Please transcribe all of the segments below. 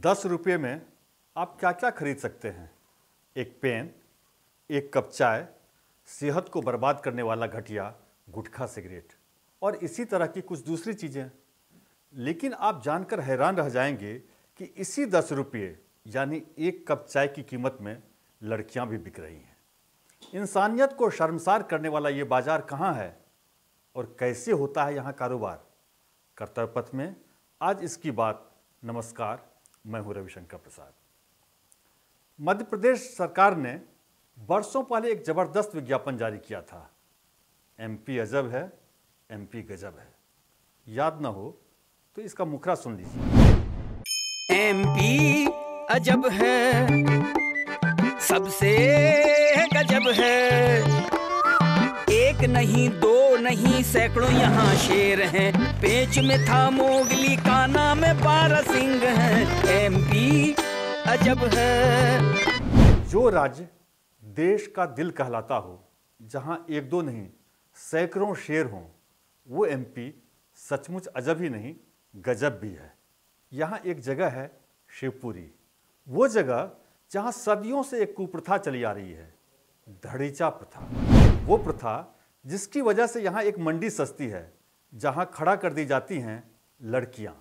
10 रुपये में आप क्या क्या खरीद सकते हैं? एक पेन, एक कप चाय, सेहत को बर्बाद करने वाला घटिया गुटखा सिगरेट और इसी तरह की कुछ दूसरी चीज़ें। लेकिन आप जानकर हैरान रह जाएंगे कि इसी 10 रुपये यानी एक कप चाय की कीमत में लड़कियां भी बिक रही हैं। इंसानियत को शर्मसार करने वाला ये बाजार कहाँ है और कैसे होता है यहाँ कारोबार? कर्तव्य पथ में आज इसकी बात। नमस्कार, मैं हूँ रविशंकर प्रसाद। मध्य प्रदेश सरकार ने वर्षों पहले एक जबरदस्त विज्ञापन जारी किया था। एमपी अजब है, एमपी गजब है। याद ना हो तो इसका मुखरा सुन लीजिए। एमपी अजब है, सबसे गजब है। एक नहीं दो नहीं सैकड़ों यहाँ शेर हैं। पेच में था मोगली, काना में 12 सिंह हैं। एमपी अजब है। जो राज्य देश का दिल कहलाता हो, जहाँ एक दो नहीं सैकड़ों शेर हों, वो एमपी सचमुच अजब ही नहीं गजब भी है। यहाँ एक जगह है शिवपुरी, वो जगह जहाँ सदियों से एक कुप्रथा चली आ रही है, धड़ीचा प्रथा। वो प्रथा जिसकी वजह से यहाँ एक मंडी सस्ती है, जहाँ खड़ा कर दी जाती हैं लड़कियाँ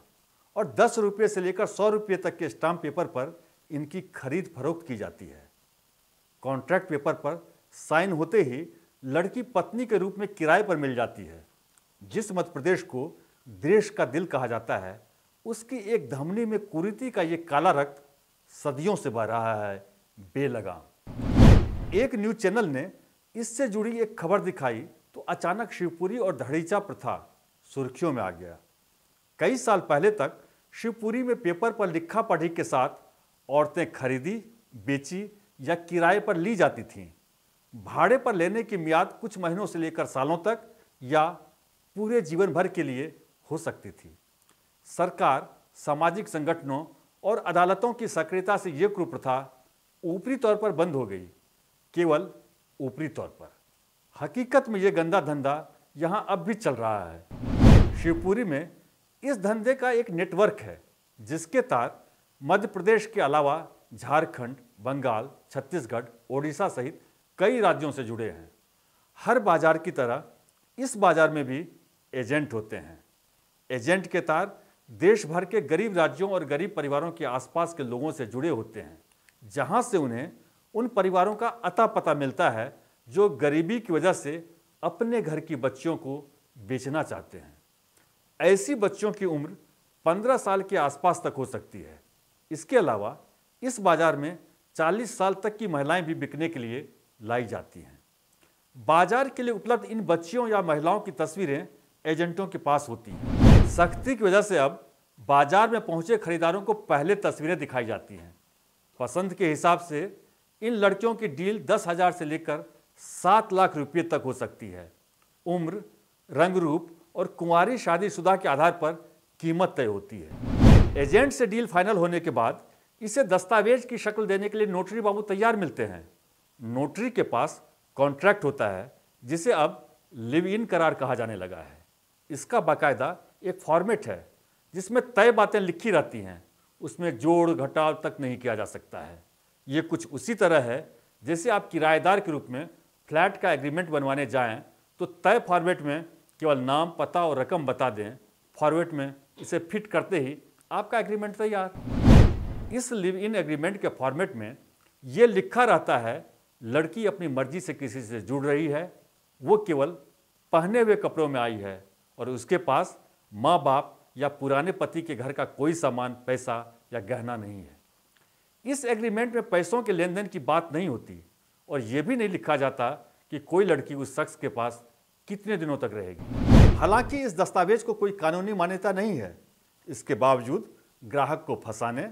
और 10 रुपये से लेकर 100 रुपये तक के स्टाम्प पेपर पर इनकी खरीद फरोख्त की जाती है। कॉन्ट्रैक्ट पेपर पर साइन होते ही लड़की पत्नी के रूप में किराए पर मिल जाती है। जिस मध्य प्रदेश को देश का दिल कहा जाता है, उसकी एक धमनी में कुरीति का ये काला रक्त सदियों से बह रहा है बेलगाम। एक न्यूज चैनल ने इससे जुड़ी एक खबर दिखाई तो अचानक शिवपुरी और धड़ीचा प्रथा सुर्खियों में आ गया। कई साल पहले तक शिवपुरी में पेपर पर लिखा पढ़ी के साथ औरतें खरीदी, बेची या किराए पर ली जाती थीं। भाड़े पर लेने की मियाद कुछ महीनों से लेकर सालों तक या पूरे जीवन भर के लिए हो सकती थी। सरकार, सामाजिक संगठनों और अदालतों की सक्रियता से यह कुप्रथा ऊपरी तौर पर बंद हो गई, केवल ऊपरी तौर पर। हकीकत में यह गंदा धंधा यहाँ अब भी चल रहा है। शिवपुरी में इस धंधे का एक नेटवर्क है, जिसके तार मध्य प्रदेश के अलावा झारखंड, बंगाल, छत्तीसगढ़, ओडिशा सहित कई राज्यों से जुड़े हैं। हर बाजार की तरह इस बाजार में भी एजेंट होते हैं। एजेंट के तार देश भर के गरीब राज्यों और गरीब परिवारों के आसपास के लोगों से जुड़े होते हैं, जहां से उन्हें उन परिवारों का अता पता मिलता है जो गरीबी की वजह से अपने घर की बच्चियों को बेचना चाहते हैं। ऐसी बच्चियों की उम्र 15 साल के आसपास तक हो सकती है। इसके अलावा इस बाजार में 40 साल तक की महिलाएं भी बिकने के लिए लाई जाती हैं। बाजार के लिए उपलब्ध इन बच्चियों या महिलाओं की तस्वीरें एजेंटों के पास होती हैं। सख्ती की वजह से अब बाजार में पहुंचे खरीदारों को पहले तस्वीरें दिखाई जाती हैं। पसंद के हिसाब से इन लड़कियों की डील 10,000 से लेकर 7 लाख रुपये तक हो सकती है। उम्र, रंग रूप और कुंवारी शादीशुदा के आधार पर कीमत तय होती है। एजेंट से डील फाइनल होने के बाद इसे दस्तावेज की शक्ल देने के लिए नोटरी बाबू तैयार मिलते हैं। नोटरी के पास कॉन्ट्रैक्ट होता है, जिसे अब लिव इन करार कहा जाने लगा है। इसका बाकायदा एक फॉर्मेट है जिसमें तय बातें लिखी रहती हैं, उसमें जोड़ घटाव तक नहीं किया जा सकता है। ये कुछ उसी तरह है जैसे आप किराएदार के रूप में फ्लैट का एग्रीमेंट बनवाने जाएं तो तय फॉर्मेट में केवल नाम, पता और रकम बता दें। फॉर्मेट में इसे फिट करते ही आपका एग्रीमेंट तैयार। इस लिव इन एग्रीमेंट के फॉर्मेट में ये लिखा रहता है, लड़की अपनी मर्जी से किसी से जुड़ रही है, वो केवल पहने हुए कपड़ों में आई है और उसके पास माँ बाप या पुराने पति के घर का कोई सामान, पैसा या गहना नहीं है। इस एग्रीमेंट में पैसों के लेन देन की बात नहीं होती और यह भी नहीं लिखा जाता कि कोई लड़की उस शख्स के पास कितने दिनों तक रहेगी। हालांकि इस दस्तावेज को कोई कानूनी मान्यता नहीं है। इसके बावजूद ग्राहक को फंसाने,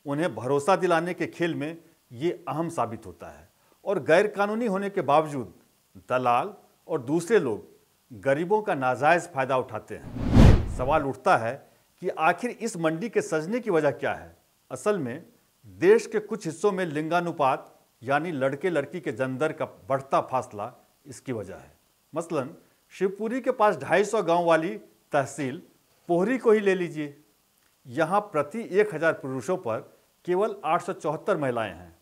उन्हें भरोसा दिलाने के खेल में ये अहम साबित होता है और गैर कानूनी होने के बावजूद दलाल और दूसरे लोग गरीबों का नाजायज फायदा उठाते हैं। सवाल उठता है कि आखिर इस मंडी के सजने की वजह क्या है? असल में देश के कुछ हिस्सों में लिंगानुपात यानी लड़के लड़की के जंदर का बढ़ता फासला इसकी वजह है। मसलन शिवपुरी के पास 250 गांव वाली तहसील पोहरी को ही ले लीजिए। यहाँ प्रति 1000 पुरुषों पर केवल 874 महिलाएं हैं,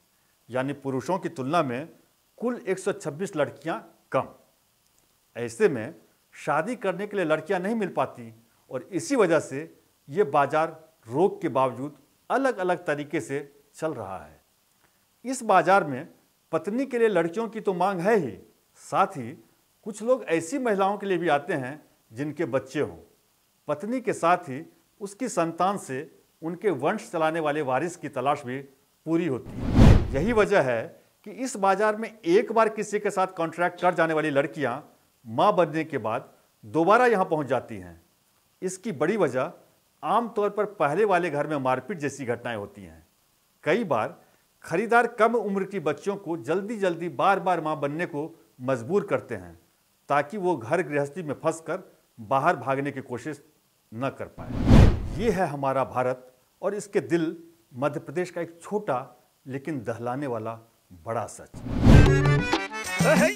यानी पुरुषों की तुलना में कुल 126 लड़कियां कम। ऐसे में शादी करने के लिए लड़कियां नहीं मिल पाती और इसी वजह से ये बाजार रोक के बावजूद अलग अलग तरीके से चल रहा है। इस बाजार में पत्नी के लिए लड़कियों की तो मांग है ही, साथ ही कुछ लोग ऐसी महिलाओं के लिए भी आते हैं जिनके बच्चे हों। पत्नी के साथ ही उसकी संतान से उनके वंश चलाने वाले वारिस की तलाश भी पूरी होती है। यही वजह है कि इस बाजार में एक बार किसी के साथ कॉन्ट्रैक्ट कर जाने वाली लड़कियां मां बनने के बाद दोबारा यहां पहुंच जाती हैं। इसकी बड़ी वजह आमतौर पर पहले वाले घर में मारपीट जैसी घटनाएं होती हैं। कई बार खरीदार कम उम्र की बच्चियों को जल्दी जल्दी बार बार मां बनने को मजबूर करते हैं ताकि वो घर गृहस्थी में फंसकर बाहर भागने की कोशिश न कर पाए। ये है हमारा भारत और इसके दिल मध्य प्रदेश का एक छोटा लेकिन दहलाने वाला बड़ा सच।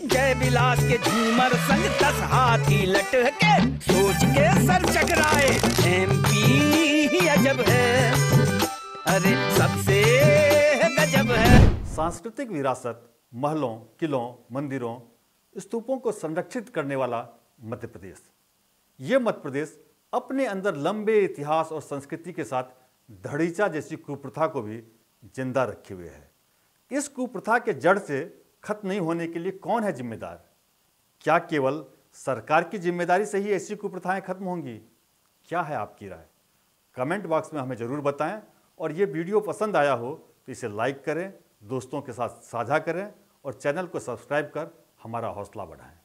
जय विलास के झूमर संग 10 हाथी लटके, सोच के सर चकराए। एमपी अजब है, अरे सबसे गजब है। सांस्कृतिक विरासत, महलों, किलों, मंदिरों, स्तूपों को संरक्षित करने वाला मध्य प्रदेश। ये मध्य प्रदेश अपने अंदर लंबे इतिहास और संस्कृति के साथ धड़ीचा जैसी कुप्रथा को भी जिंदा रखे हुए है। इस कुप्रथा के जड़ से खत्म नहीं होने के लिए कौन है जिम्मेदार? क्या केवल सरकार की जिम्मेदारी से ही ऐसी कुप्रथाएं खत्म होंगी? क्या है आपकी राय? कमेंट बॉक्स में हमें जरूर बताएं और ये वीडियो पसंद आया हो तो इसे लाइक करें, दोस्तों के साथ साझा करें और चैनल को सब्सक्राइब कर हमारा हौसला बढ़ाएं।